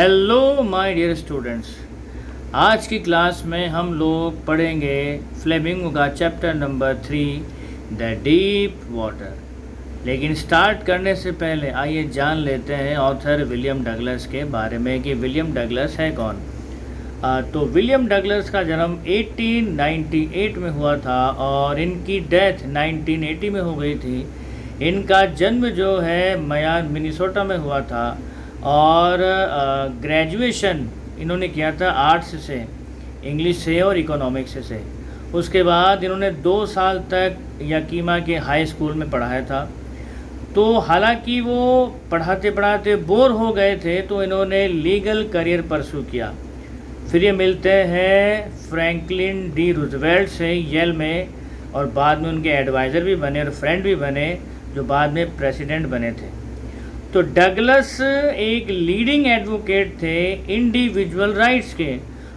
Hello my dear students. आज की class में हम लोग पढ़ेंगे फ्लेमिंगो का chapter number 3 the deep water. लेकिन स्टार्ट करने से पहले आइए जान लेते हैं ऑथर विलियम डगलस के बारे में कि विलियम डगलस है कौन। तो विलियम डगलस का जन्म 1898 में हुआ था और इनकी डेथ 1980 में हो गई थी। इनका जन्म जो है मिनेसोटा में हुआ था और ग्रेजुएशन इन्होंने किया था आर्ट्स से, इंग्लिश से और इकोनॉमिक्स से। उसके बाद इन्होंने 2 साल तक यकीमा के हाई स्कूल में पढ़ाया था। तो हालांकि वो पढ़ाते पढ़ाते बोर हो गए थे तो इन्होंने लीगल करियर परस्यू किया। फिर ये मिलते हैं फ्रैंकलिन डी रूजवेल्ट से येल में और बाद में उनके एडवाइज़र भी बने और फ्रेंड भी बने जो बाद में प्रेसिडेंट बने थे। तो डगलस एक लीडिंग एडवोकेट थे इंडिविजुअल राइट्स के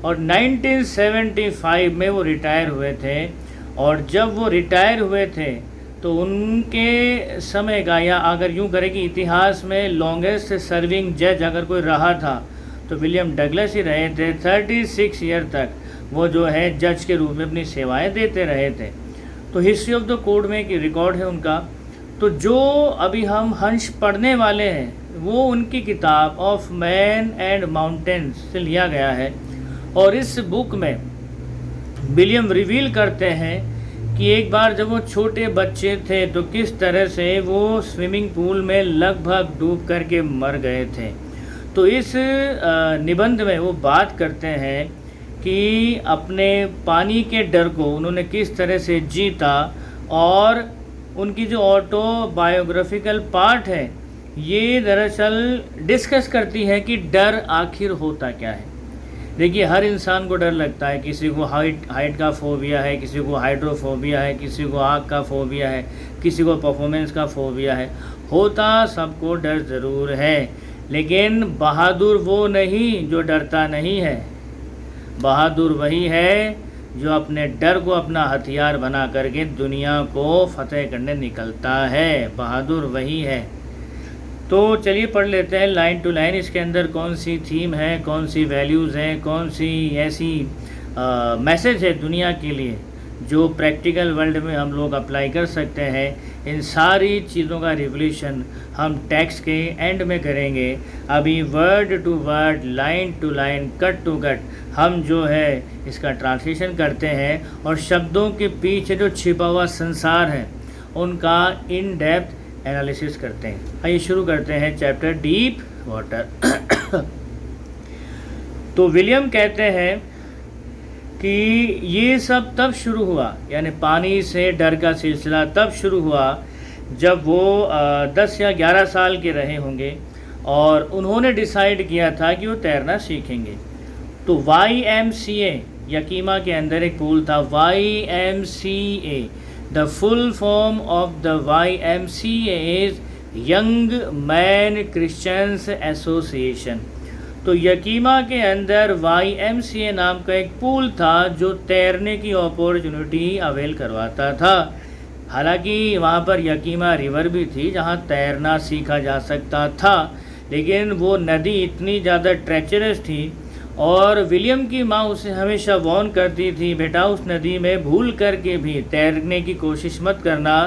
और 1975 में वो रिटायर हुए थे। और जब वो रिटायर हुए थे तो उनके समय का, या अगर यूँ करें कि इतिहास में लॉन्गेस्ट सर्विंग जज अगर कोई रहा था तो विलियम डगलस ही रहे थे। 36 ईयर तक वो जो है जज के रूप में अपनी सेवाएं देते रहे थे। तो हिस्ट्री ऑफ द कोड में एक रिकॉर्ड है उनका। तो जो अभी हम हंस पढ़ने वाले हैं वो उनकी किताब ऑफ मैन एंड माउंटेन्स से लिया गया है। और इस बुक में विलियम रिवील करते हैं कि एक बार जब वो छोटे बच्चे थे तो किस तरह से वो स्विमिंग पूल में लगभग डूब करके मर गए थे। तो इस निबंध में वो बात करते हैं कि अपने पानी के डर को उन्होंने किस तरह से जीता और उनकी जो ऑटोबायोग्राफिकल पार्ट है ये दरअसल डिस्कस करती है कि डर आखिर होता क्या है। देखिए, हर इंसान को डर लगता है। किसी को हाइट का फोबिया है, किसी को हाइड्रोफोबिया है, किसी को आग का फोबिया है, किसी को परफॉर्मेंस का फोबिया है। होता सबको डर ज़रूर है, लेकिन बहादुर वो नहीं जो डरता नहीं है। बहादुर वही है जो अपने डर को अपना हथियार बना करके दुनिया को फतेह करने निकलता है। बहादुर वही है। तो चलिए पढ़ लेते हैं लाइन टू लाइन। इसके अंदर कौन सी थीम है, कौन सी वैल्यूज़ हैं, कौन सी ऐसी मैसेज है दुनिया के लिए जो प्रैक्टिकल वर्ल्ड में हम लोग अप्लाई कर सकते हैं। इन सारी चीज़ों का रिवोल्यूशन हम टेक्स्ट के एंड में करेंगे। अभी word to word, line to line, cut to cut हम जो है इसका ट्रांसलेशन करते हैं और शब्दों के पीछे जो छिपा हुआ संसार है उनका इन डेप्थ एनालिसिस करते हैं। आइए शुरू करते हैं चैप्टर डीप वाटर। तो विलियम कहते हैं कि ये सब तब शुरू हुआ, यानी पानी से डर का सिलसिला तब शुरू हुआ जब वो 10 या 11 साल के रहे होंगे और उन्होंने डिसाइड किया था कि वो तैरना सीखेंगे। तो YMCA, यकीमा के अंदर एक पूल था YMCA। The full form of the YMCA is young man Christians association. तो यकीमा के अंदर YMCA नाम का एक पूल था जो तैरने की अपॉर्चुनिटी अवेल करवाता था। हालांकि वहाँ पर यकीमा रिवर भी थी जहाँ तैरना सीखा जा सकता था, लेकिन वो नदी इतनी ज़्यादा ट्रेचरस थी और विलियम की माँ उसे हमेशा वार्न करती थी, बेटा उस नदी में भूल करके भी तैरने की कोशिश मत करना,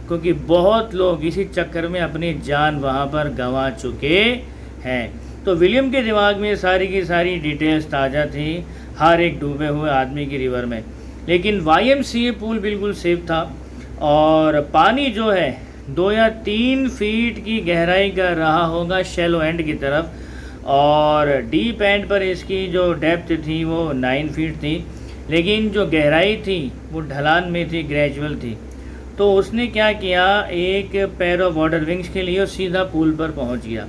क्योंकि बहुत लोग इसी चक्कर में अपनी जान वहाँ पर गंवा चुके हैं। तो विलियम के दिमाग में सारी की सारी डिटेल्स ताज़ा थी हर एक डूबे हुए आदमी की रिवर में। लेकिन YMCA पूल बिल्कुल सेफ था और पानी जो है 2 या 3 फीट की गहराई का रहा होगा शैलो एंड की तरफ, और डीप एंड पर इसकी जो डेप्थ थी वो 9 फीट थी, लेकिन जो गहराई थी वो ढलान में थी, ग्रेजुअल थी। तो उसने क्या किया, एक पैर ऑफ वाटर विंग्स के लिए सीधा पूल पर पहुंच गया।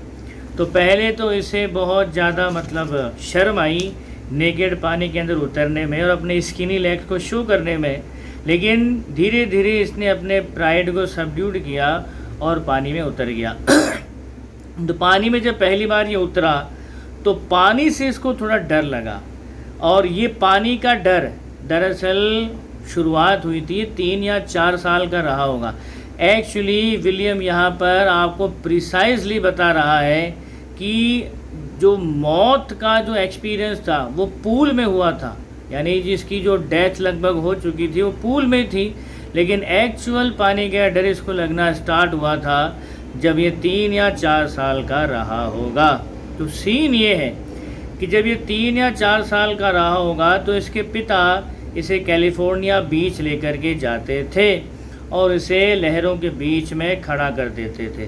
तो पहले तो इसे बहुत ज़्यादा शर्म आई नेकेड पानी के अंदर उतरने में और अपने स्किनी लेग्स को शो करने में, लेकिन धीरे धीरे इसने अपने प्राइड को सबड्यूड किया और पानी में उतर गया। तो पानी में जब पहली बार ये उतरा तो पानी से इसको थोड़ा डर लगा, और ये पानी का डर दरअसल शुरुआत हुई थी 3 या 4 साल का रहा होगा। एक्चुअली विलियम यहाँ पर आपको प्रिसाइजली बता रहा है कि जो मौत का जो एक्सपीरियंस था वो पूल में हुआ था, यानी जिसकी जो डेथ लगभग हो चुकी थी वो पूल में थी, लेकिन एक्चुअल पानी का डर इसको लगना स्टार्ट हुआ था जब ये 3 या 4 साल का रहा होगा। तो सीन ये है कि जब ये 3 या 4 साल का रहा होगा तो इसके पिता इसे कैलिफोर्निया बीच लेकर के जाते थे और इसे लहरों के बीच में खड़ा कर देते थे।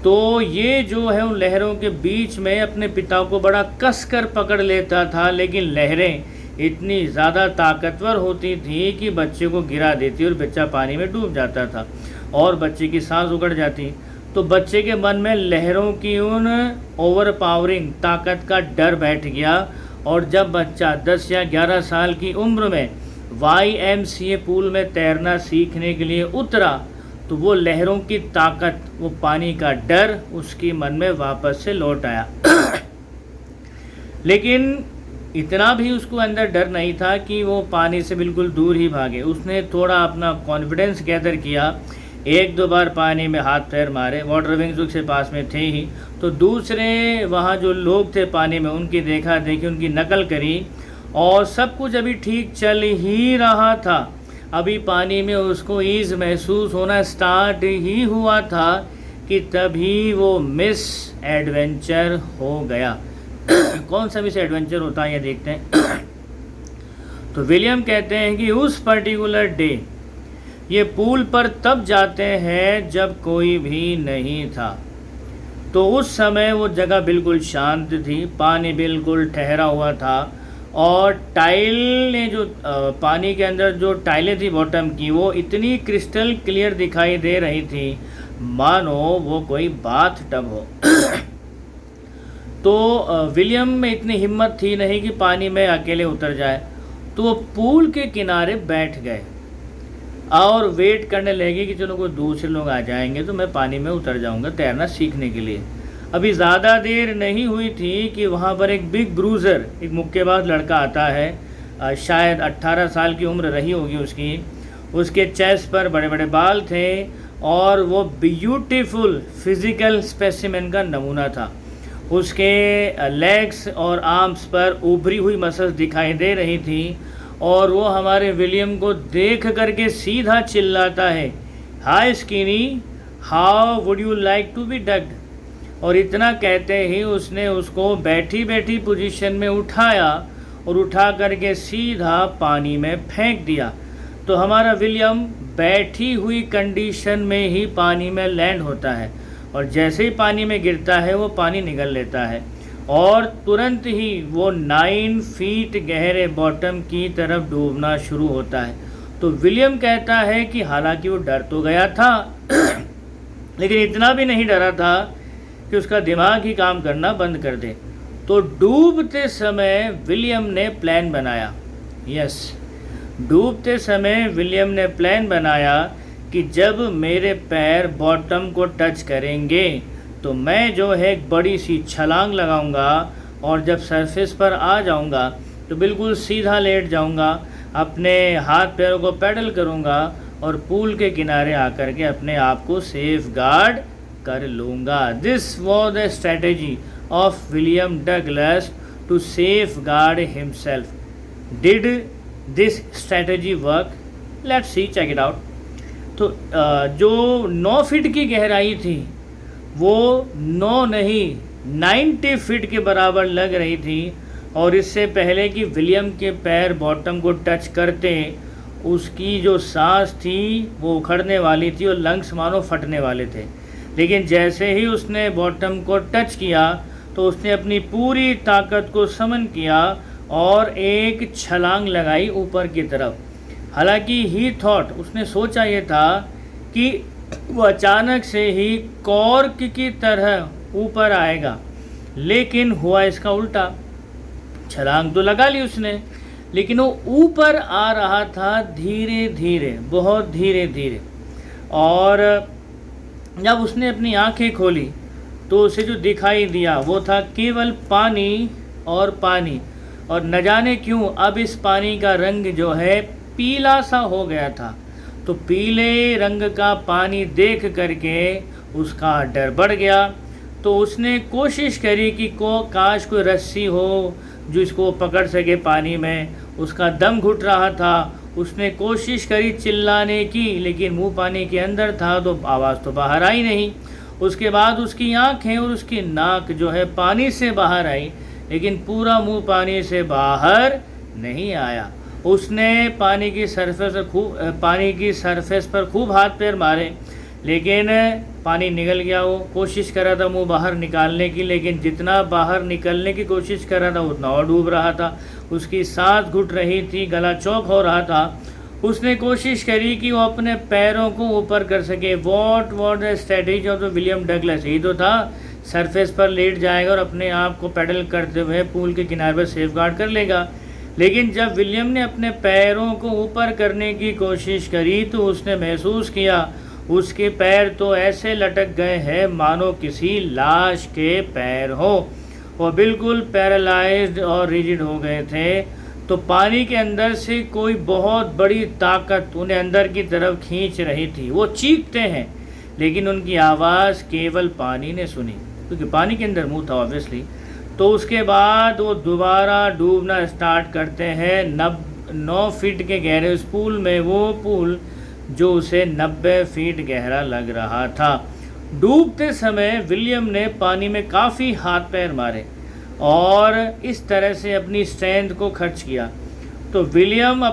तो ये जो है उन लहरों के बीच में अपने पिता को बड़ा कसकर पकड़ लेता था, लेकिन लहरें इतनी ज़्यादा ताकतवर होती थी कि बच्चे को गिरा देती और बच्चा पानी में डूब जाता था और बच्चे की सांस उखड़ जाती। तो बच्चे के मन में लहरों की उन ओवर पावरिंग ताकत का डर बैठ गया और जब बच्चा 10 या 11 साल की उम्र में YMCA पूल में तैरना सीखने के लिए उतरा तो वो लहरों की ताकत, वो पानी का डर उसके मन में वापस से लौट आया। लेकिन इतना भी उसको अंदर डर नहीं था कि वो पानी से बिल्कुल दूर ही भागे। उसने थोड़ा अपना कॉन्फिडेंस गैदर किया, 1-2 बार पानी में हाथ पैर मारे, वाटर विंग्स उसके पास में थे ही, तो दूसरे वहाँ जो लोग थे पानी में उनकी देखा देखी, उनकी नकल करी और सब कुछ अभी ठीक चल ही रहा था। अभी पानी में उसको ईज़ महसूस होना स्टार्ट ही हुआ था कि तभी वो मिस एडवेंचर हो गया। कौन सा मिस एडवेंचर होता है ये देखते हैं। तो विलियम कहते हैं कि उस पर्टिकुलर डे ये पूल पर तब जाते हैं जब कोई भी नहीं था। तो उस समय वो जगह बिल्कुल शांत थी, पानी बिल्कुल ठहरा हुआ था और टाइलें जो पानी के अंदर जो टाइलें थी बॉटम की वो इतनी क्रिस्टल क्लियर दिखाई दे रही थी मानो वो कोई बाथ टब हो। तो विलियम में इतनी हिम्मत थी नहीं कि पानी में अकेले उतर जाए, तो वो पूल के किनारे बैठ गए और वेट करने लगे कि चलो कोई दूसरे लोग आ जाएंगे तो मैं पानी में उतर जाऊंगा तैरना सीखने के लिए। अभी ज़्यादा देर नहीं हुई थी कि वहाँ पर एक बिग ब्रूज़र, एक मुक्केबाज लड़का आता है, शायद 18 साल की उम्र रही होगी उसकी। उसके चेस्ट पर बड़े बड़े बाल थे और वो ब्यूटीफुल फिज़िकल स्पेसिमेन का नमूना था। उसके लेग्स और आर्म्स पर उभरी हुई मसल्स दिखाई दे रही थी और वो हमारे विलियम को देख करके सीधा चिल्लाता है, hi skinny, how would you like to be ducked. और इतना कहते ही उसने उसको बैठी बैठी पोजीशन में उठाया और उठा करके सीधा पानी में फेंक दिया। तो हमारा विलियम बैठी हुई कंडीशन में ही पानी में लैंड होता है और जैसे ही पानी में गिरता है वो पानी निगल लेता है और तुरंत ही वो 9 फीट गहरे बॉटम की तरफ डूबना शुरू होता है। तो विलियम कहता है कि हालांकि वो डर तो गया था लेकिन इतना भी नहीं डरा था कि उसका दिमाग ही काम करना बंद कर दे। तो डूबते समय विलियम ने प्लान बनाया, डूबते समय विलियम ने प्लान बनाया कि जब मेरे पैर बॉटम को टच करेंगे तो मैं जो है एक बड़ी सी छलांग लगाऊंगा और जब सरफेस पर आ जाऊंगा तो बिल्कुल सीधा लेट जाऊंगा, अपने हाथ पैरों को पैडल करूंगा और पूल के किनारे आकर के अपने आप को सेफ गार्ड कर लूँगा। This was the strategy of William Douglas to safeguard himself. Did this strategy work? Let's see, check it out. तो जो 9 फीट की गहराई थी वो 9 नहीं 90 फीट के बराबर लग रही थी और इससे पहले कि विलियम के पैर बॉटम को टच करते उसकी जो सांस थी वो उखड़ने वाली थी और लंग्स मानो फटने वाले थे। लेकिन जैसे ही उसने बॉटम को टच किया तो उसने अपनी पूरी ताकत को समन किया और एक छलांग लगाई ऊपर की तरफ। हालांकि ही थॉट, उसने सोचा ये था कि वो अचानक से ही कॉर्क की तरह ऊपर आएगा, लेकिन हुआ इसका उल्टा। छलांग तो लगा ली उसने लेकिन वो ऊपर आ रहा था धीरे धीरे, बहुत धीरे धीरे। और जब उसने अपनी आंखें खोली तो उसे जो दिखाई दिया वो था केवल पानी और पानी, और न जाने क्यों अब इस पानी का रंग जो है पीला सा हो गया था। तो पीले रंग का पानी देख करके उसका डर बढ़ गया। तो उसने कोशिश करी कि काश कोई रस्सी हो जो इसको पकड़ सके पानी में। उसका दम घुट रहा था, उसने कोशिश करी चिल्लाने की, लेकिन मुंह पानी के अंदर था तो आवाज़ तो बाहर आई नहीं। उसके बाद उसकी आँखें और उसकी नाक जो है पानी से बाहर आई, लेकिन पूरा मुंह पानी से बाहर नहीं आया। उसने पानी की सरफेस पर खूब हाथ पैर मारे, लेकिन पानी निकल गया। वो कोशिश कर रहा था मुंह बाहर निकालने की, लेकिन जितना बाहर निकलने की कोशिश कर रहा था उतना और डूब रहा था। उसकी सांस घुट रही थी, गला चौक हो रहा था। उसने कोशिश करी कि वो अपने पैरों को ऊपर कर सके। What the strategy of the William Douglas, यही तो था, सरफेस पर लेट जाएगा और अपने आप को पैडल करते हुए पूल के किनारे पर सेफ गार्ड कर लेगा। लेकिन जब विलियम ने अपने पैरों को ऊपर करने की कोशिश करी तो उसने महसूस किया उसके पैर तो ऐसे लटक गए हैं मानो किसी लाश के पैर हो। वो बिल्कुल पैरालाइज्ड और रिजिड हो गए थे। तो पानी के अंदर से कोई बहुत बड़ी ताकत उन्हें अंदर की तरफ खींच रही थी। वो चीखते हैं, लेकिन उनकी आवाज़ केवल पानी ने सुनी, क्योंकि पानी के अंदर मुंह था ऑब्वियसली। तो उसके बाद वो दोबारा डूबना स्टार्ट करते हैं 9 फीट के गहरे उस पूल में, वो पूल जो उसे 90 फीट गहरा लग रहा था। डूबते समय विलियम ने पानी में काफ़ी हाथ पैर मारे और इस तरह से अपनी स्ट्रेंथ को खर्च किया। तो विलियम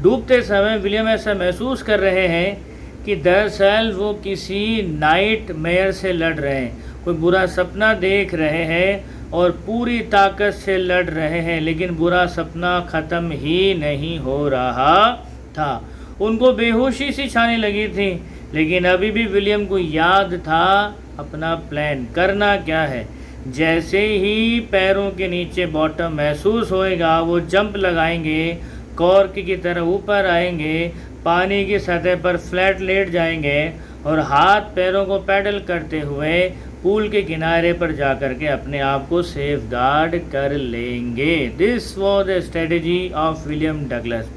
डूबते समय विलियम ऐसा महसूस कर रहे हैं कि दरअसल वो किसी नाइट मेयर से लड़ रहे हैं, कोई बुरा सपना देख रहे हैं और पूरी ताकत से लड़ रहे हैं, लेकिन बुरा सपना ख़त्म ही नहीं हो रहा था। उनको बेहोशी सी छाने लगी थी, लेकिन अभी भी विलियम को याद था अपना प्लान करना क्या है। जैसे ही पैरों के नीचे बॉटम महसूस होएगा वो जंप लगाएंगे, कॉर्क की तरह ऊपर आएंगे, पानी की सतह पर फ्लैट लेट जाएंगे और हाथ पैरों को पैडल करते हुए पूल के किनारे पर जाकर के अपने आप को सेफ गार्ड कर लेंगे। This was the strategy of William Douglas.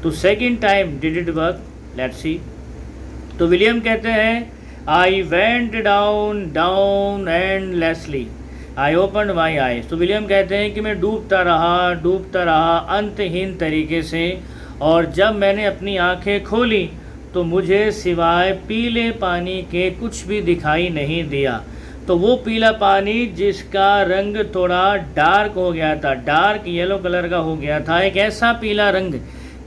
तो second time did it work? Let's see. तो विलियम कहते हैं I went down endlessly, I open my eyes. तो विलियम कहते हैं कि मैं डूबता रहा अंतहीन तरीके से, और जब मैंने अपनी आंखें खोली तो मुझे सिवाय पीले पानी के कुछ भी दिखाई नहीं दिया। तो वो पीला पानी जिसका रंग थोड़ा डार्क हो गया था, डार्क येलो कलर का हो गया था, एक ऐसा पीला रंग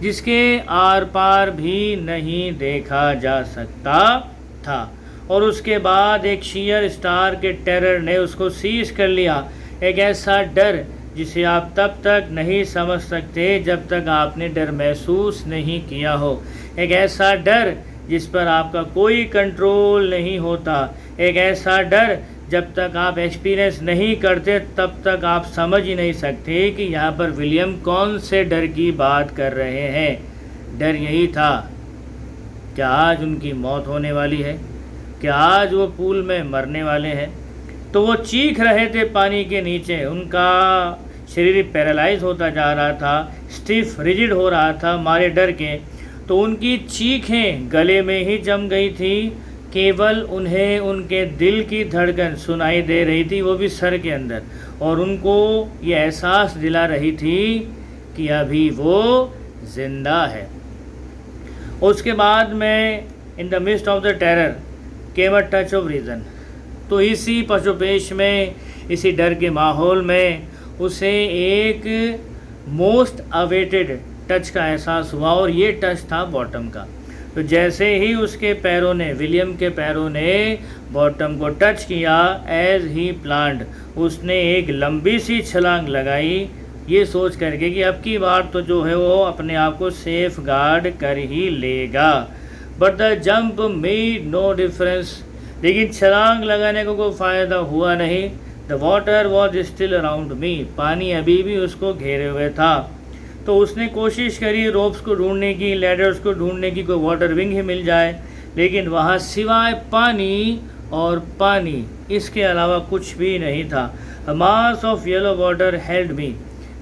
जिसके आर पार भी नहीं देखा जा सकता था। और उसके बाद एक शीयर स्टार के टेरर ने उसको सीज कर लिया, एक ऐसा डर जिसे आप तब तक नहीं समझ सकते जब तक आपने डर महसूस नहीं किया हो, एक ऐसा डर जिस पर आपका कोई कंट्रोल नहीं होता, एक ऐसा डर जब तक आप एक्सपीरियंस नहीं करते तब तक आप समझ ही नहीं सकते कि यहाँ पर विलियम कौन से डर की बात कर रहे हैं। डर यही था कि आज उनकी मौत होने वाली है, कि आज वो पूल में मरने वाले हैं। तो वो चीख रहे थे पानी के नीचे, उनका शरीर पैरालाइज होता जा रहा था, स्टिफ रिजिड हो रहा था मारे डर के। तो उनकी चीखें गले में ही जम गई थी, केवल उन्हें उनके दिल की धड़कन सुनाई दे रही थी, वो भी सर के अंदर, और उनको ये एहसास दिला रही थी कि अभी वो जिंदा है। उसके बाद में in the mist of the terror came a touch of reason. तो इसी पशुपेश में, इसी डर के माहौल में उसे एक मोस्ट अवेटेड टच का एहसास हुआ, और ये टच था बॉटम का। तो जैसे ही उसके पैरों ने, विलियम के पैरों ने बॉटम को टच किया, एज ही प्लान्ड, उसने एक लंबी सी छलांग लगाई, ये सोच करके कि अब की बार तो जो है वो अपने आप को सेफ गार्ड कर ही लेगा। But the jump made no difference, लेकिन छलांग लगाने को कोई फ़ायदा हुआ नहीं। The water was still around me, पानी अभी भी उसको घेरे हुए था। तो उसने कोशिश करी रोप्स को ढूंढने की, लैडर्स को ढूंढने की, कोई वाटर विंग ही मिल जाए, लेकिन वहाँ सिवाय पानी और पानी, इसके अलावा कुछ भी नहीं था। A mass of yellow water held me,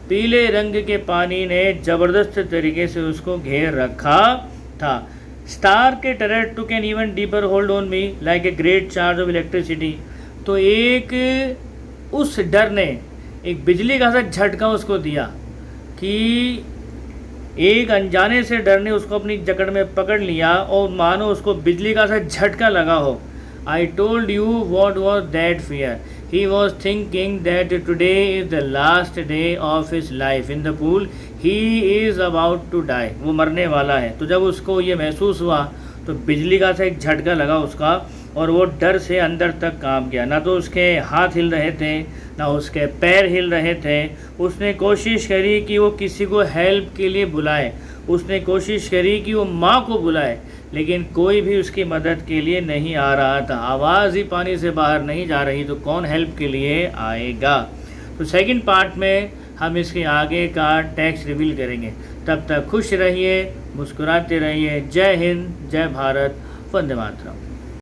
पीले रंग के पानी ने ज़बरदस्त तरीके से उसको घेर रखा था। स्टार के terror took an even deeper hold on me like a great charge of electricity. तो एक उस डर ने एक बिजली का सा झटका उसको दिया कि एक अनजाने से डर ने उसको अपनी जकड़ में पकड़ लिया और मानो उसको बिजली का सा झटका लगा हो। I told you what was that fear. He was thinking that today is the last day of his life in the pool. He is about to die. वो मरने वाला है। तो जब उसको ये महसूस हुआ तो बिजली का सा एक झटका लगा उसका और वो डर से अंदर तक कांप गया। ना तो उसके हाथ हिल रहे थे ना उसके पैर हिल रहे थे। उसने कोशिश करी कि वो किसी को हेल्प के लिए बुलाए, उसने कोशिश करी कि वो माँ को बुलाए, लेकिन कोई भी उसकी मदद के लिए नहीं आ रहा था। आवाज़ ही पानी से बाहर नहीं जा रही तो कौन हेल्प के लिए आएगा। तो सेकंड पार्ट में हम इसके आगे का टेक्स्ट रिवील करेंगे। तब तक खुश रहिए, मुस्कुराते रहिए। जय हिंद, जय भारत, वंदे मातरम।